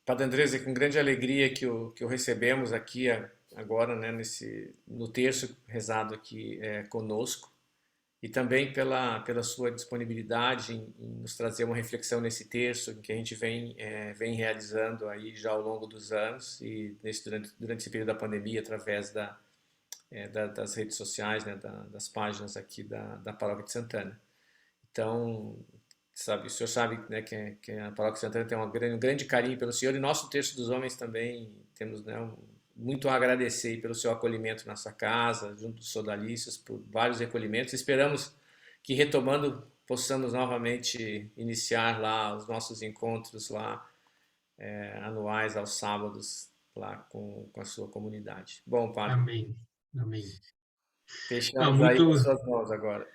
Padre Andrés, é com grande alegria que o recebemos aqui agora, né, no terço rezado aqui conosco, e também pela sua disponibilidade em nos trazer uma reflexão nesse terço em que a gente vem realizando aí já ao longo dos anos e durante esse período da pandemia, através das redes sociais, né, das páginas aqui da Paróquia de Santana. Então, o senhor sabe, né, que a Paróquia Santana tem um grande carinho pelo senhor, e nosso Terço dos Homens também temos, né, muito a agradecer pelo seu acolhimento na sua casa, junto dos sodalícios, por vários recolhimentos. Esperamos que, retomando, possamos novamente iniciar lá os nossos encontros lá, anuais aos sábados, lá com a sua comunidade. Bom, padre, Amém. Amém. Não, deixamos aí nas suas mãos agora.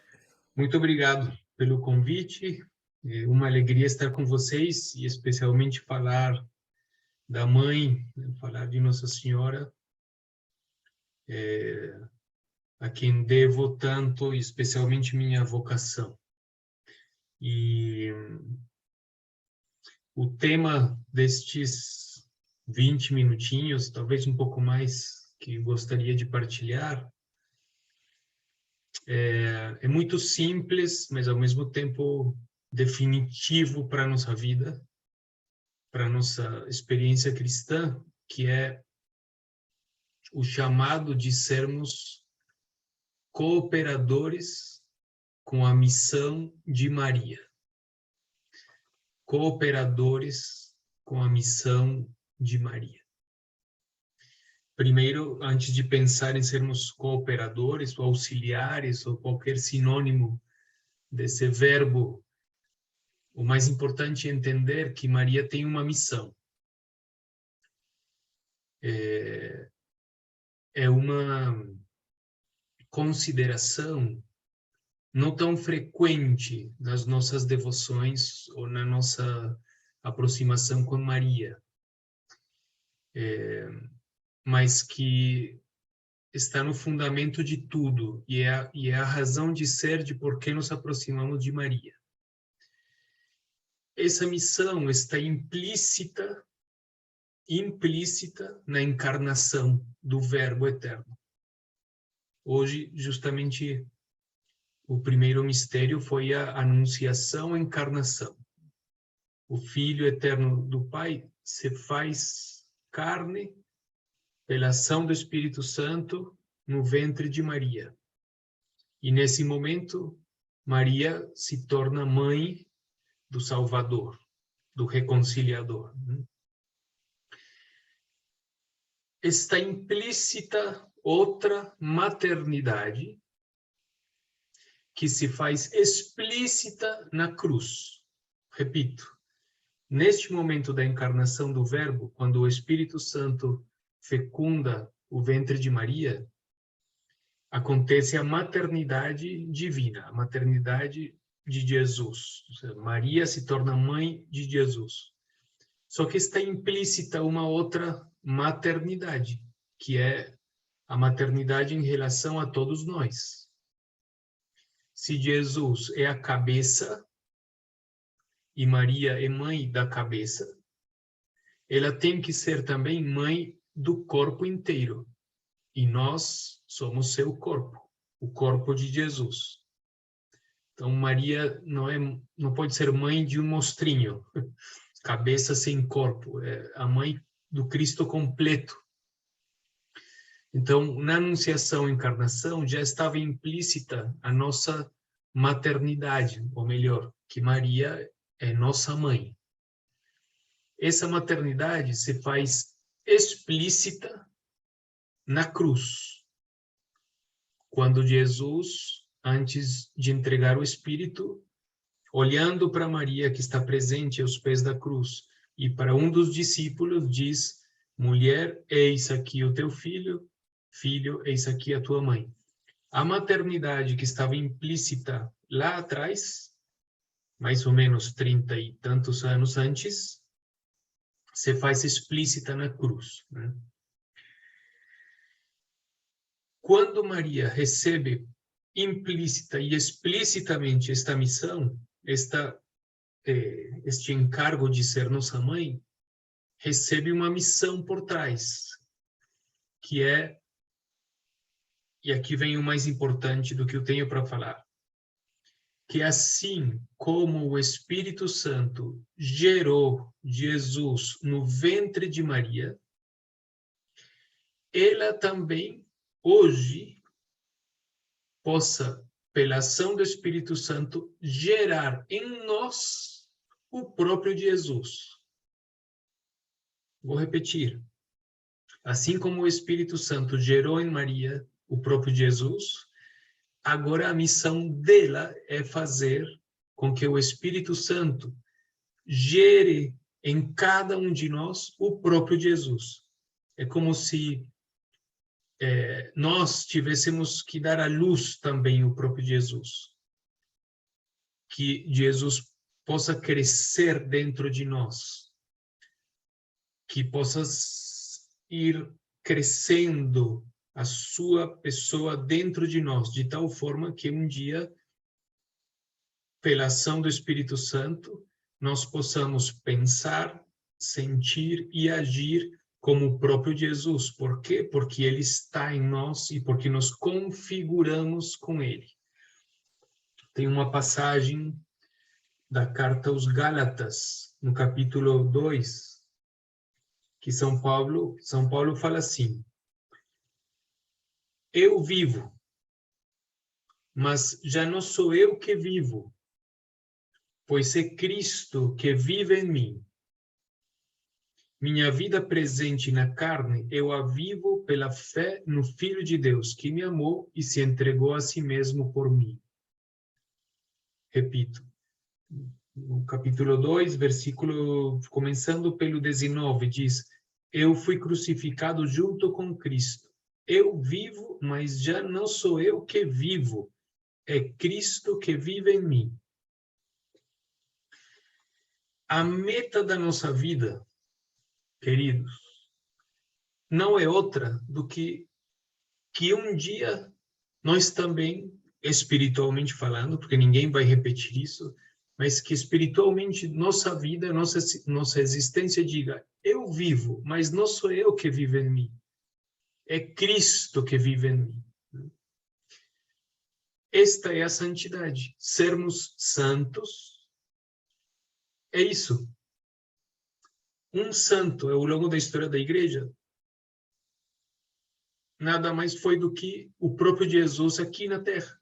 muito obrigado pelo convite. É uma alegria estar com vocês e especialmente falar da mãe, né, falar de Nossa Senhora, a quem devo tanto, e especialmente minha vocação. E o tema destes 20 minutinhos, talvez um pouco mais, que gostaria de partilhar, é muito simples, mas ao mesmo tempo definitivo para a nossa vida, para a nossa experiência cristã, que é o chamado de sermos cooperadores com a missão de Maria. Cooperadores com a missão de Maria. Primeiro, antes de pensar em sermos cooperadores, ou auxiliares, ou qualquer sinônimo desse verbo, o mais importante é entender que Maria tem uma missão. É uma consideração não tão frequente nas nossas devoções ou na nossa aproximação com Maria, mas que está no fundamento de tudo e é a razão de ser de por que nos aproximamos de Maria. Essa missão está implícita na encarnação do Verbo Eterno. Hoje, justamente, o primeiro mistério foi a anunciação e encarnação. O Filho Eterno do Pai se faz carne pela ação do Espírito Santo no ventre de Maria. E nesse momento, Maria se torna mãe do Salvador, do Reconciliador. Está implícita outra maternidade que se faz explícita na cruz. Repito, neste momento da encarnação do Verbo, quando o Espírito Santo fecunda o ventre de Maria, acontece a maternidade divina, a maternidade de Jesus. Maria se torna mãe de Jesus. Só que está implícita uma outra maternidade, que é a maternidade em relação a todos nós. Se Jesus é a cabeça e Maria é mãe da cabeça, ela tem que ser também mãe do corpo inteiro. E nós somos seu corpo, o corpo de Jesus. Então, Maria não pode ser mãe de um mostrinho, cabeça sem corpo, é a mãe do Cristo completo. Então, na Anunciação e Encarnação já estava implícita a nossa maternidade, ou melhor, que Maria é nossa mãe. Essa maternidade se faz explícita na cruz, quando Jesus, antes de entregar o Espírito, olhando para Maria que está presente aos pés da cruz, e para um dos discípulos diz: mulher, eis aqui o teu filho, filho, eis aqui a tua mãe. A maternidade que estava implícita lá atrás, mais ou menos 30 e tantos anos antes, se faz explícita na cruz, né? Quando Maria recebe implícita e explicitamente esta missão, este encargo de ser nossa mãe, recebe uma missão por trás, que é, e aqui vem o mais importante do que eu tenho para falar, que assim como o Espírito Santo gerou Jesus no ventre de Maria, ela também, hoje, possa, pela ação do Espírito Santo, gerar em nós o próprio Jesus. Vou repetir. Assim como o Espírito Santo gerou em Maria o próprio Jesus, agora a missão dela é fazer com que o Espírito Santo gere em cada um de nós o próprio Jesus. É como se nós tivéssemos que dar à luz também o próprio Jesus. Que Jesus possa crescer dentro de nós. Que possa ir crescendo a sua pessoa dentro de nós, de tal forma que um dia, pela ação do Espírito Santo, nós possamos pensar, sentir e agir como o próprio Jesus. Por quê? Porque ele está em nós e porque nos configuramos com ele. Tem uma passagem da carta aos Gálatas, no capítulo 2, que São Paulo fala assim: eu vivo, mas já não sou eu que vivo, pois é Cristo que vive em mim. Minha vida presente na carne, eu a vivo pela fé no Filho de Deus, que me amou e se entregou a si mesmo por mim. Repito, no capítulo 2, versículo, começando pelo 19, diz: eu fui crucificado junto com Cristo. Eu vivo, mas já não sou eu que vivo, é Cristo que vive em mim. A meta da nossa vida, queridos, não é outra do que um dia nós também, espiritualmente falando, porque ninguém vai repetir isso, mas que espiritualmente nossa vida, nossa existência diga: eu vivo, mas não sou eu que vivo em mim, é Cristo que vive em mim. Esta é a santidade. Sermos santos é isso. Um santo, ao longo da história da igreja, nada mais foi do que o próprio Jesus aqui na Terra.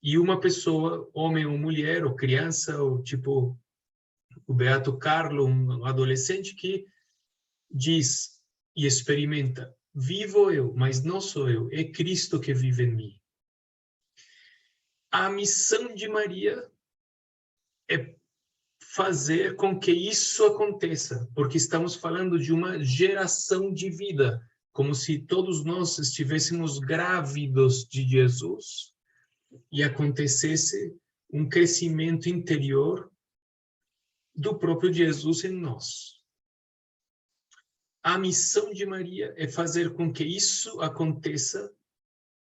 E uma pessoa, homem ou mulher, ou criança, ou tipo o Beato Carlo, um adolescente que diz e experimenta: vivo eu, mas não sou eu, é Cristo que vive em mim. A missão de Maria é fazer com que isso aconteça, porque estamos falando de uma geração de vida, como se todos nós estivéssemos grávidos de Jesus e acontecesse um crescimento interior do próprio Jesus em nós. A missão de Maria é fazer com que isso aconteça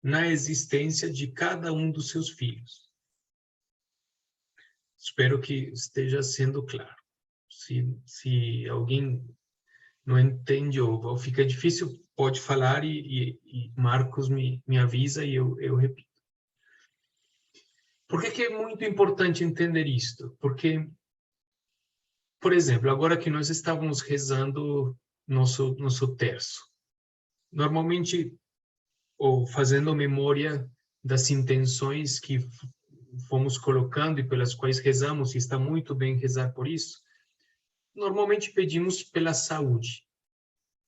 na existência de cada um dos seus filhos. Espero que esteja sendo claro. Se alguém não entende ou fica difícil, pode falar e Marcos me avisa e eu repito. Por que é muito importante entender isto? Porque, por exemplo, agora que nós estávamos rezando nosso terço, normalmente, ou fazendo memória das intenções que fomos colocando e pelas quais rezamos, e está muito bem rezar por isso, normalmente pedimos pela saúde,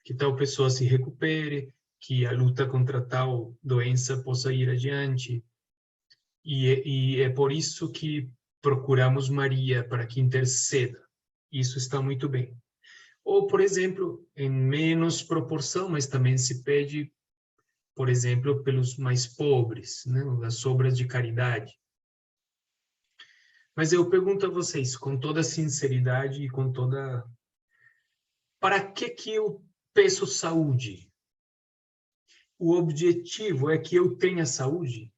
que tal pessoa se recupere, que a luta contra tal doença possa ir adiante. E é por isso que procuramos Maria, para que interceda. Isso está muito bem. Ou, por exemplo, em menos proporção, mas também se pede, por exemplo, pelos mais pobres, né? As obras de caridade. Mas eu pergunto a vocês, com toda sinceridade e com toda... Para que eu peço saúde? O objetivo é que eu tenha saúde?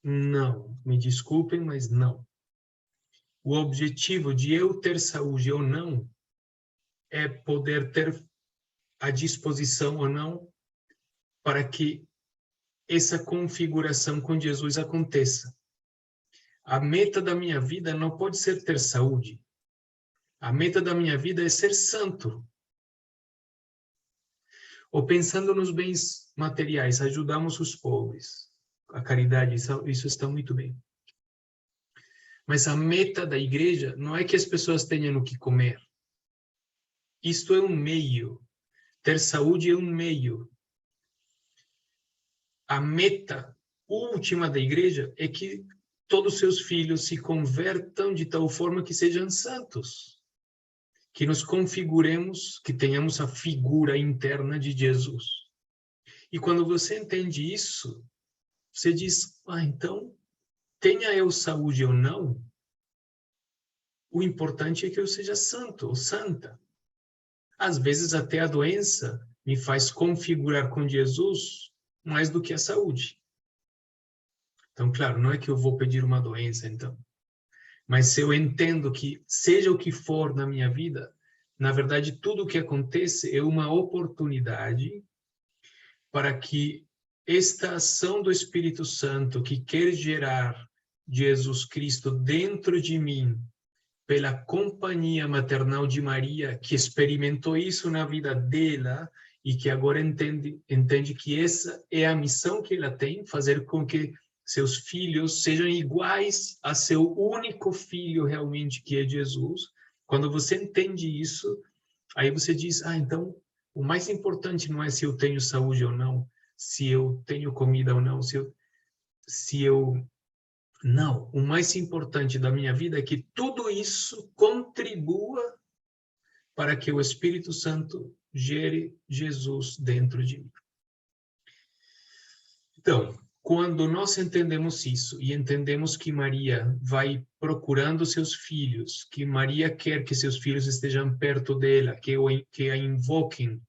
Não, me desculpem, mas não. O objetivo de eu ter saúde ou não é poder ter à disposição ou não para que essa configuração com Jesus aconteça. A meta da minha vida não pode ser ter saúde. A meta da minha vida é ser santo. Ou pensando nos bens materiais, ajudamos os pobres. A caridade, isso está muito bem. Mas a meta da igreja não é que as pessoas tenham o que comer. Isto é um meio. Ter saúde é um meio. A meta última da igreja é que todos os seus filhos se convertam de tal forma que sejam santos. Que nos configuremos, que tenhamos a figura interna de Jesus. E quando você entende isso, você diz, então, tenha eu saúde ou não, o importante é que eu seja santo ou santa. Às vezes até a doença me faz configurar com Jesus mais do que a saúde. Então, claro, não é que eu vou pedir uma doença, então. Mas se eu entendo que, seja o que for na minha vida, na verdade, tudo o que acontece é uma oportunidade para que esta ação do Espírito Santo, que quer gerar Jesus Cristo dentro de mim, pela companhia maternal de Maria, que experimentou isso na vida dela e que agora entende que essa é a missão que ela tem, fazer com que seus filhos sejam iguais a seu único filho realmente, que é Jesus. Quando você entende isso, aí você diz, então, o mais importante não é se eu tenho saúde ou não, se eu tenho comida ou não, Não, o mais importante da minha vida é que tudo isso contribua para que o Espírito Santo gere Jesus dentro de mim. Então, quando nós entendemos isso e entendemos que Maria vai procurando seus filhos, que Maria quer que seus filhos estejam perto dela, que a invoquem,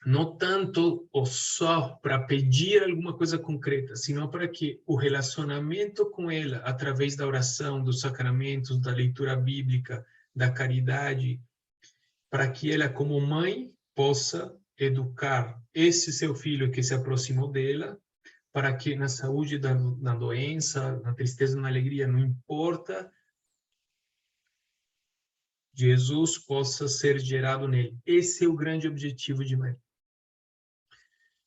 não tanto ou só para pedir alguma coisa concreta, sino para que o relacionamento com ela, através da oração, dos sacramentos, da leitura bíblica, da caridade, para que ela, como mãe, possa educar esse seu filho que se aproximou dela, para que na saúde, na doença, na tristeza, na alegria, não importa, Jesus possa ser gerado nele. Esse é o grande objetivo de Maria.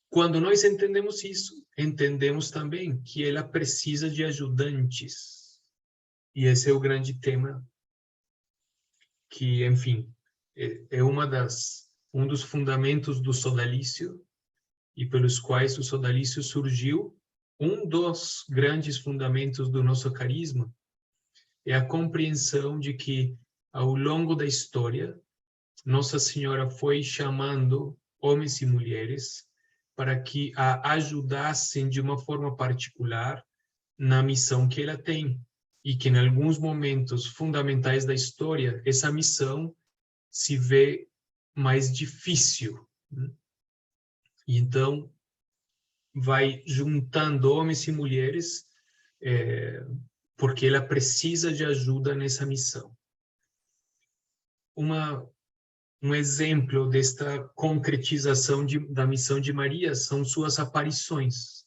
Quando nós entendemos isso, entendemos também que ela precisa de ajudantes. E esse é o grande tema que, enfim, é um dos fundamentos do sodalício e pelos quais o sodalício surgiu. Um dos grandes fundamentos do nosso carisma é a compreensão de que, ao longo da história, Nossa Senhora foi chamando homens e mulheres para que a ajudassem de uma forma particular na missão que ela tem. E que, em alguns momentos fundamentais da história, essa missão se vê mais difícil. E então, vai juntando homens e mulheres, porque ela precisa de ajuda nessa missão. Um exemplo desta concretização da missão de Maria são suas aparições.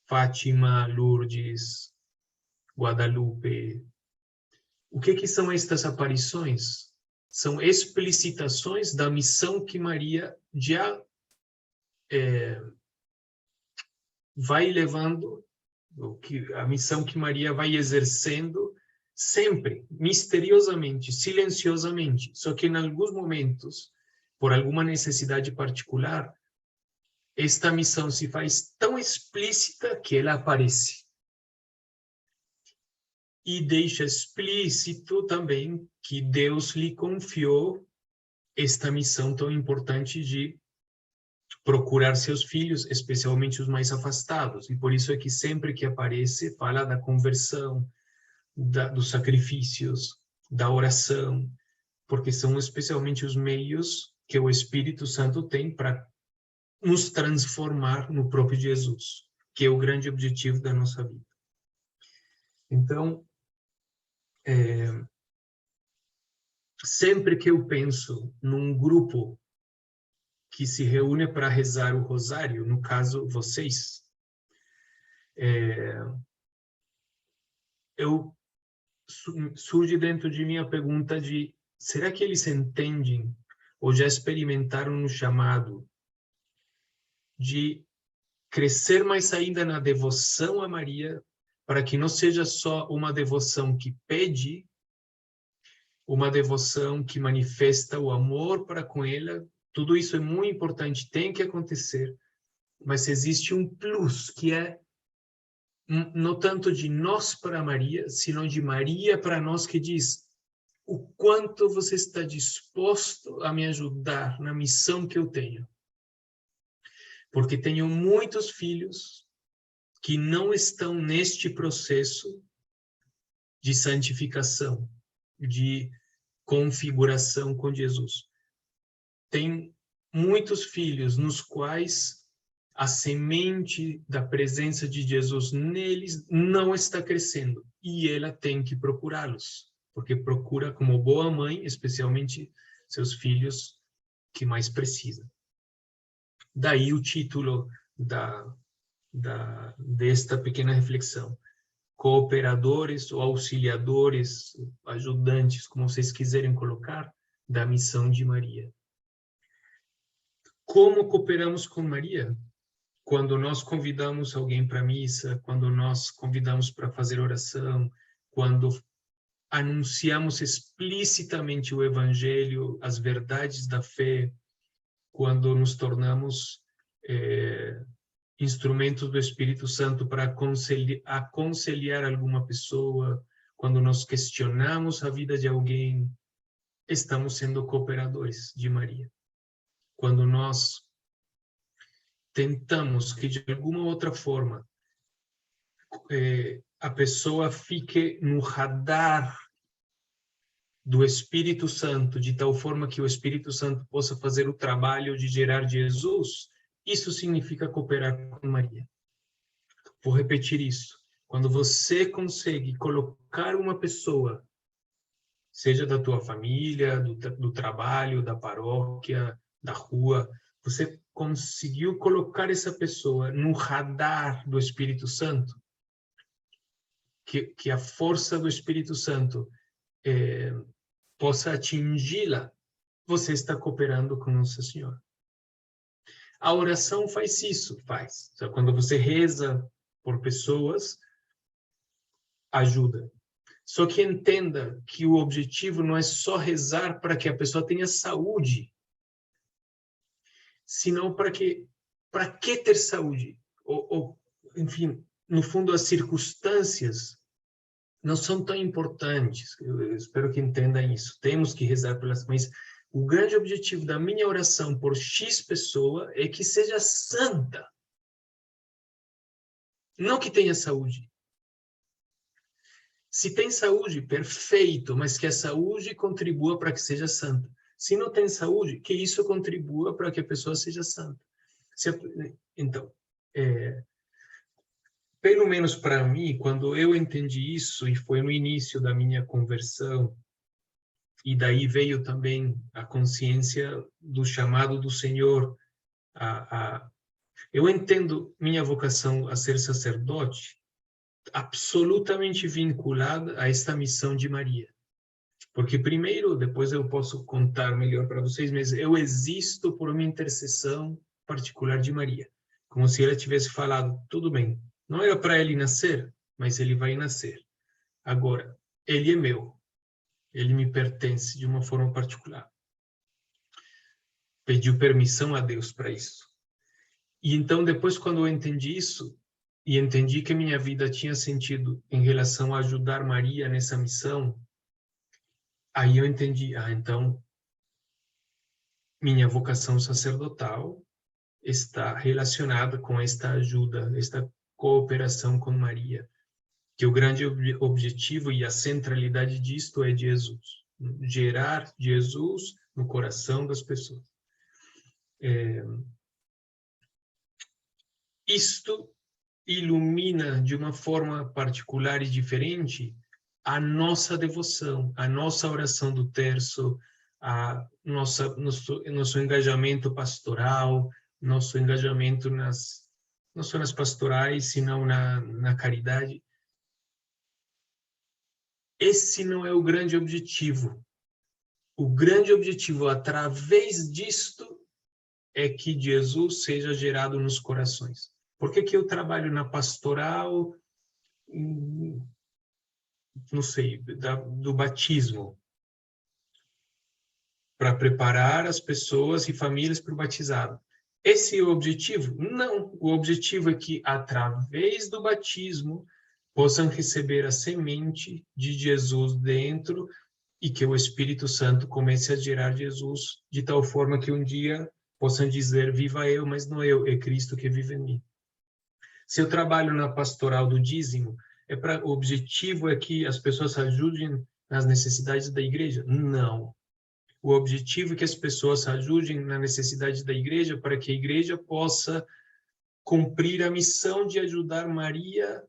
Fátima, Lourdes, Guadalupe. O que são estas aparições? São explicitações da missão que Maria já vai levando, a missão que Maria vai exercendo sempre, misteriosamente, silenciosamente. Só que em alguns momentos, por alguma necessidade particular, esta missão se faz tão explícita que ela aparece. E deixa explícito também que Deus lhe confiou esta missão tão importante de procurar seus filhos, especialmente os mais afastados. E por isso é que sempre que aparece, fala da conversão, dos sacrifícios, da oração, porque são especialmente os meios que o Espírito Santo tem para nos transformar no próprio Jesus, que é o grande objetivo da nossa vida. Então, sempre que eu penso num grupo que se reúne para rezar o rosário, no caso vocês, surge dentro de mim a pergunta de: será que eles entendem ou já experimentaram no chamado de crescer mais ainda na devoção a Maria, para que não seja só uma devoção que pede, uma devoção que manifesta o amor para com ela? Tudo isso é muito importante, tem que acontecer, mas existe um plus, que é não tanto de nós para Maria, sino de Maria para nós, que diz: o quanto você está disposto a me ajudar na missão que eu tenho. Porque tenho muitos filhos que não estão neste processo de santificação, de configuração com Jesus. Tem muitos filhos nos quais a semente da presença de Jesus neles não está crescendo, e ela tem que procurá-los, porque procura como boa mãe, especialmente seus filhos que mais precisam. Daí o título desta pequena reflexão: cooperadores ou auxiliadores, ajudantes, como vocês quiserem colocar, da missão de Maria. Como cooperamos com Maria? Quando nós convidamos alguém para a missa, quando nós convidamos para fazer oração, quando anunciamos explicitamente o Evangelho, as verdades da fé, quando nos tornamos instrumentos do Espírito Santo para aconselhar alguma pessoa, quando nós questionamos a vida de alguém, estamos sendo cooperadores de Maria. Quando nós tentamos que de alguma outra forma a pessoa fique no radar do Espírito Santo, de tal forma que o Espírito Santo possa fazer o trabalho de gerar Jesus, isso significa cooperar com Maria. Vou repetir isso. Quando você consegue colocar uma pessoa, seja da tua família, do trabalho, da paróquia, da rua, você conseguiu colocar essa pessoa no radar do Espírito Santo, que a força do Espírito Santo possa atingi-la, você está cooperando com Nossa Senhora. A oração faz isso, faz. Então, quando você reza por pessoas, ajuda. Só que entenda que o objetivo não é só rezar para que a pessoa tenha saúde, senão para que ter saúde? Enfim, no fundo, as circunstâncias não são tão importantes. Eu espero que entenda isso. Temos que rezar pelas, mas o grande objetivo da minha oração por X pessoa é que seja santa. Não que tenha saúde. Se tem saúde, perfeito, mas que a saúde contribua para que seja santa. Se não tem saúde, que isso contribua para que a pessoa seja santa. Então, pelo menos para mim, quando eu entendi isso, e foi no início da minha conversão, e daí veio também a consciência do chamado do Senhor, eu entendo minha vocação a ser sacerdote absolutamente vinculada a esta missão de Maria. Porque primeiro, depois eu posso contar melhor para vocês, mas eu existo por uma intercessão particular de Maria. Como se ela tivesse falado: tudo bem, não era para ele nascer, mas ele vai nascer. Agora, ele é meu. Ele me pertence de uma forma particular. Pediu permissão a Deus para isso. E então, depois, quando eu entendi isso, e entendi que minha vida tinha sentido em relação a ajudar Maria nessa missão, aí eu entendi: então, minha vocação sacerdotal está relacionada com esta ajuda, esta cooperação com Maria, que o grande objetivo e a centralidade disto é Jesus, gerar Jesus no coração das pessoas. Isto ilumina de uma forma particular e diferente a nossa devoção, a nossa oração do terço, nosso engajamento pastoral, nosso engajamento não só nas pastorais, senão na caridade. Esse não é o grande objetivo. O grande objetivo, através disto, é que Jesus seja gerado nos corações. Por que eu trabalho na pastoral, não sei, do batismo? Para preparar as pessoas e famílias para o batizado. Esse é o objetivo? Não. O objetivo é que, através do batismo, possam receber a semente de Jesus dentro e que o Espírito Santo comece a gerar Jesus de tal forma que um dia possam dizer: viva eu, mas não eu, é Cristo que vive em mim. Se eu trabalho na pastoral do dízimo, o objetivo é que as pessoas ajudem nas necessidades da igreja? Não. O objetivo é que as pessoas ajudem na necessidade da igreja para que a igreja possa cumprir a missão de ajudar Maria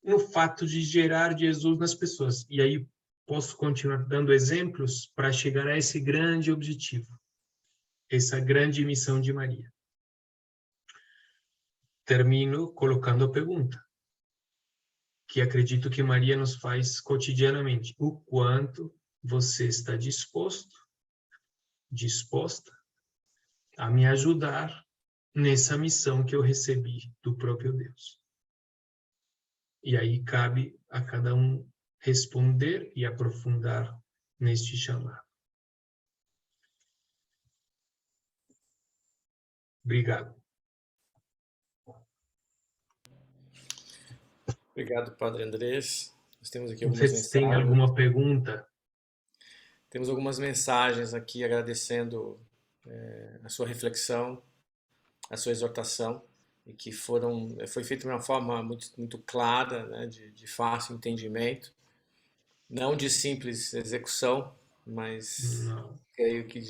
no fato de gerar Jesus nas pessoas. E aí posso continuar dando exemplos para chegar a esse grande objetivo, essa grande missão de Maria. Termino colocando a pergunta, que acredito que Maria nos faz cotidianamente. O quanto você está disposta a me ajudar nessa missão que eu recebi do próprio Deus? E aí cabe a cada um responder e aprofundar neste chamado. Obrigado. Obrigado, Padre Andrés. Nós temos aqui Não sei algumas se tem mensagens. alguma pergunta. Temos algumas mensagens aqui agradecendo a sua reflexão, a sua exortação, e que foi feito de uma forma muito clara, né, de fácil entendimento, não de simples execução, mas Não. creio que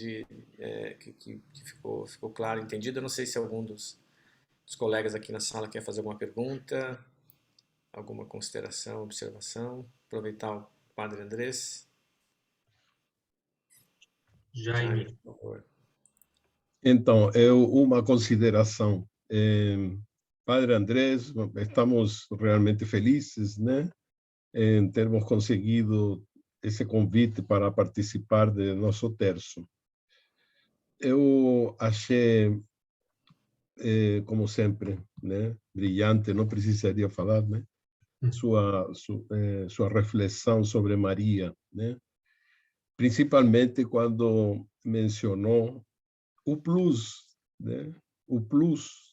ficou claro, entendido. Eu não sei se algum dos colegas aqui na sala quer fazer alguma pergunta, alguma consideração, observação. Aproveitar o Padre Andrés. Jaime, Jaime. por favor. Então, uma consideração. Padre Andrés, estamos realmente felizes, né, em termos conseguido esse convite para participar de nosso terço. Eu achei, como sempre, né, brilhante, não precisaria falar, né, sua reflexão sobre Maria, né, principalmente quando mencionou o plus, né, o plus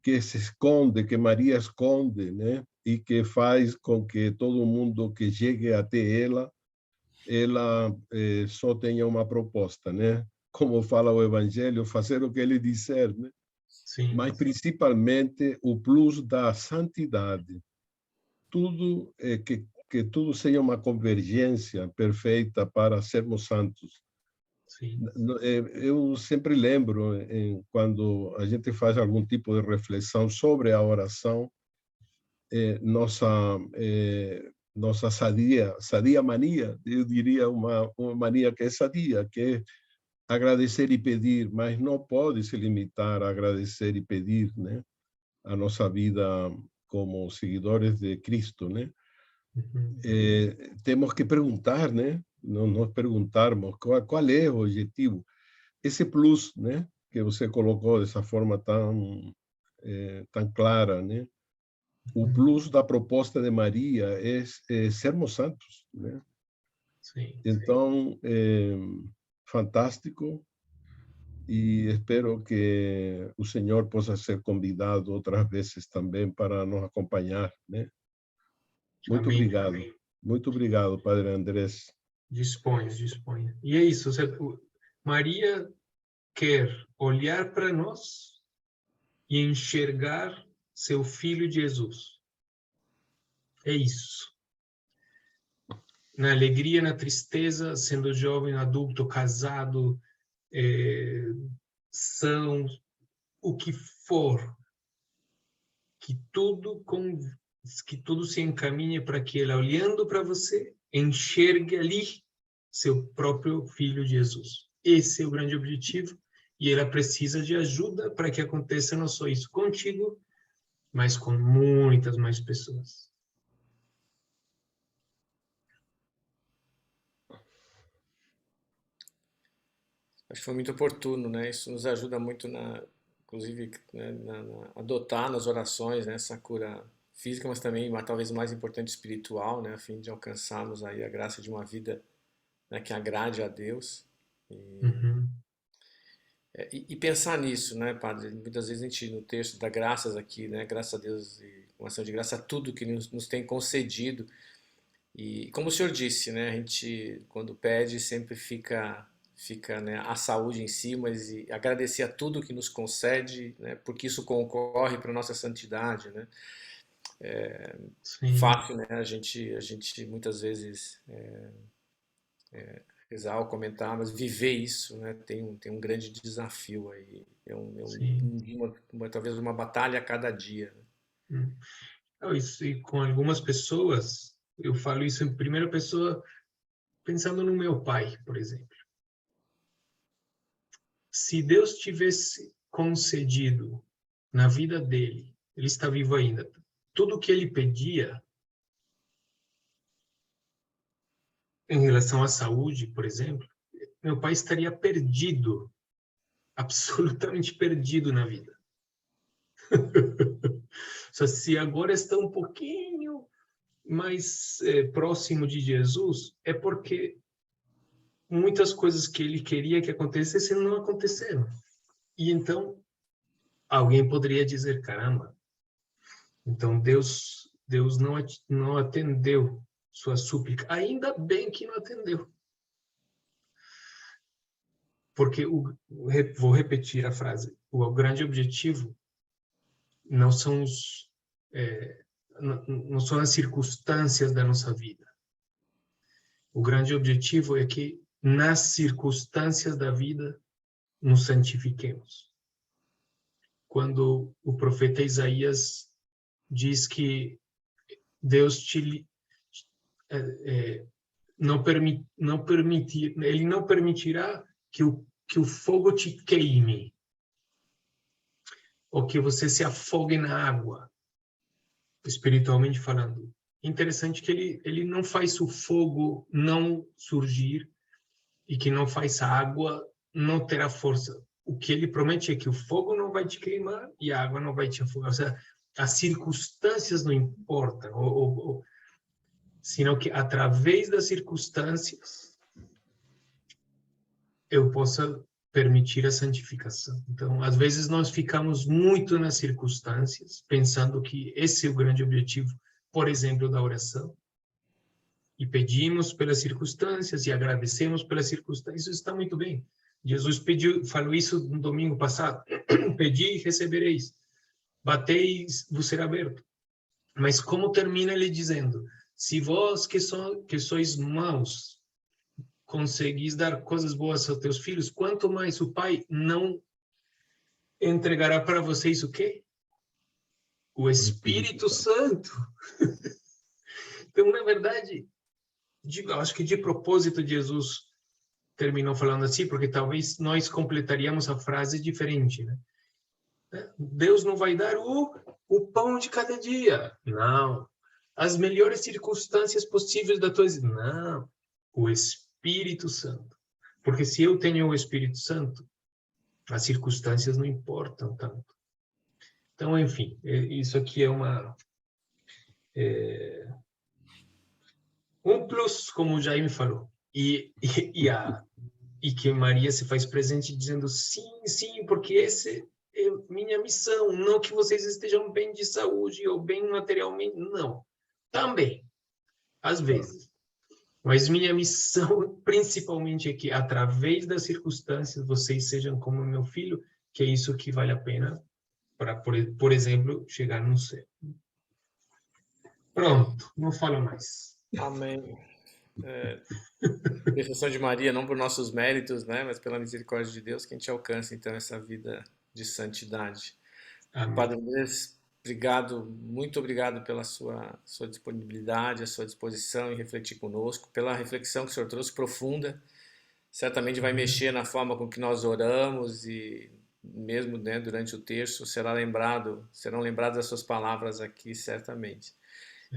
que se esconde, que Maria esconde, né, e que faz com que todo mundo que chegue até ela só tenha uma proposta, né? Como fala o Evangelho, fazer o que ele disser, né? Sim. Mas principalmente o plus da santidade. Tudo que tudo seja uma convergência perfeita para sermos santos. Sim. Eu sempre lembro, quando a gente faz algum tipo de reflexão sobre a oração, nossa sadia mania, eu diria uma mania que é sadia, que é agradecer e pedir, mas não pode se limitar a agradecer e pedir, né? A nossa vida como seguidores de Cristo, né? Uhum. Temos que perguntar, né? Nós perguntarmos qual é o objetivo. Esse plus, né? Que você colocou dessa forma tão clara, né? O plus da proposta de Maria é sermos santos, né? Sim. Então, fantástico, e espero que o Senhor possa ser convidado outras vezes também para nos acompanhar, né? Muito Amém. obrigado. Muito obrigado, Padre Andrés. Disponha. E é isso. Maria quer olhar para nós e enxergar seu filho Jesus. É isso. Na alegria, na tristeza, sendo jovem, adulto, casado, são o que for, que tudo que tudo se encaminhe para que ela, olhando para você, enxergue ali seu próprio filho Jesus. Esse é o grande objetivo, e ela precisa de ajuda para que aconteça não só isso contigo, mas com muitas mais pessoas. Acho que foi muito oportuno, né? Isso nos ajuda muito inclusive, né, adotar nas orações, né, essa cura física, mas também, talvez mais importante, espiritual, né, a fim de alcançarmos aí a graça de uma vida, né, que agrade a Deus. Uhum. E pensar nisso, né, Padre? Muitas vezes a gente, no texto, dá graças aqui, né, graças a Deus e com ação de graça a tudo que nos tem concedido. E como o senhor disse, né, a gente, quando pede, sempre fica, né, a saúde em si, mas agradecer a tudo que nos concede, né, porque isso concorre para a nossa santidade, né? Sim, Fácil, né, a gente muitas vezes rezar ou comentar, mas viver isso, né, tem um grande desafio aí, sim. talvez uma batalha a cada dia, né? Hum. Não, isso, e com algumas pessoas, eu falo isso em primeira pessoa, pensando no meu pai, por exemplo. Se Deus tivesse concedido na vida dele, ele está vivo ainda, tudo o que ele pedia em relação à saúde, por exemplo, meu pai estaria perdido, absolutamente perdido na vida. Só se agora está um pouquinho mais próximo de Jesus, é porque muitas coisas que ele queria que acontecessem não aconteceram. E então alguém poderia dizer, caramba, então Deus não atendeu sua súplica. Ainda bem que não atendeu. Porque, vou repetir a frase, o grande objetivo não são não são as circunstâncias da nossa vida. O grande objetivo é que nas circunstâncias da vida nos santifiquemos. Quando o profeta Isaías diz que Deus ele não permitirá que o fogo te queime, ou que você se afogue na água, espiritualmente falando. Interessante que ele não faz o fogo não surgir e que não faz a água não ter a força. O que ele promete é que o fogo não vai te queimar e a água não vai te afogar. Ou seja, as circunstâncias não importam, senão que através das circunstâncias eu possa permitir a santificação. Então, às vezes nós ficamos muito nas circunstâncias, pensando que esse é o grande objetivo, por exemplo, da oração, e pedimos pelas circunstâncias e agradecemos pelas circunstâncias. Isso está muito bem. Jesus falou isso no domingo passado: pedi e recebereis, bateis, vos será aberto. Mas como termina ele dizendo: se vós que sois maus conseguis dar coisas boas aos teus filhos, quanto mais o Pai não entregará para vocês o quê? O O Espírito Espírito Santo. Santo. Então, na verdade, acho que de propósito Jesus terminou falando assim, porque talvez nós completaríamos a frase diferente, né? Deus não vai dar o pão de cada dia. Não. As melhores circunstâncias possíveis da tua vida. Não. O Espírito Santo. Porque se eu tenho o Espírito Santo, as circunstâncias não importam tanto. Então, enfim, isso aqui é um plus, como o Jaime falou. E que Maria se faz presente dizendo sim, sim, porque esse é minha missão, não que vocês estejam bem de saúde ou bem materialmente, não. Também, às vezes. Mas minha missão, principalmente, é que, através das circunstâncias, vocês sejam como meu filho, que é isso que vale a pena para, por exemplo, chegar no céu. Pronto, não falo mais. Amém. Intercessão de Maria, não por nossos méritos, né, mas pela misericórdia de Deus, que a gente alcance então essa vida de santidade. Amém. Padre Andrés, obrigado, muito obrigado pela sua disponibilidade, a sua disposição em refletir conosco, pela reflexão que o senhor trouxe, profunda. Certamente vai mexer na forma com que nós oramos e mesmo, né, durante o terço serão lembradas as suas palavras aqui, certamente.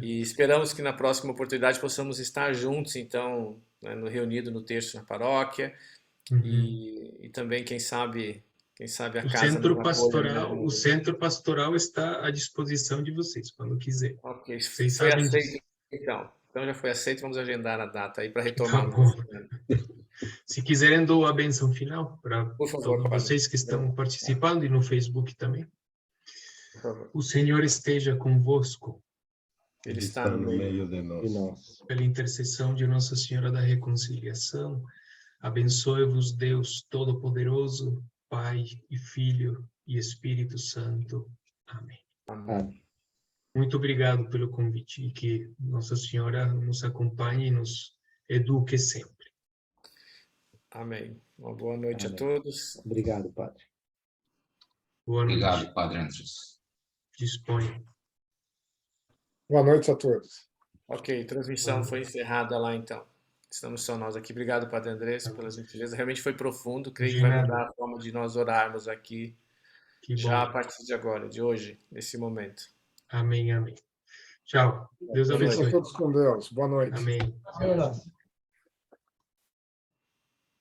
E esperamos que na próxima oportunidade possamos estar juntos, então, né, reunido no terço na paróquia e também, quem sabe a casa o centro pastoral está à disposição de vocês, quando quiser. Ok, Vocês foi sabem aceito, disso. então já foi aceito, vamos agendar a data aí para Tá retomar. bom. Se quiserem, dou a benção final para Por favor, todos padre. vocês que estão participando e no Facebook também. Por favor. O Senhor esteja convosco. Ele Ele está no meio de E nós. nós. Pela intercessão de Nossa Senhora da Reconciliação, abençoe-vos Deus Todo-Poderoso, Pai e Filho e Espírito Santo. Amém. Amém. Muito obrigado pelo convite e que Nossa Senhora nos acompanhe e nos eduque sempre. Amém. Uma boa noite Amém. a todos. Obrigado, Padre. Boa noite. Obrigado, Padre Andres. Disponha. Boa noite a todos. Ok, transmissão foi encerrada lá então. Estamos só nós aqui. Obrigado, Padre Andrés, pela gentileza. Realmente foi profundo. Creio que vai mudar a forma de nós orarmos aqui Que já a bom. partir de agora, de hoje, nesse momento. Amém, amém. Tchau. Deus Boa noite. abençoe. Fiquem todos com Deus. Boa noite. Amém.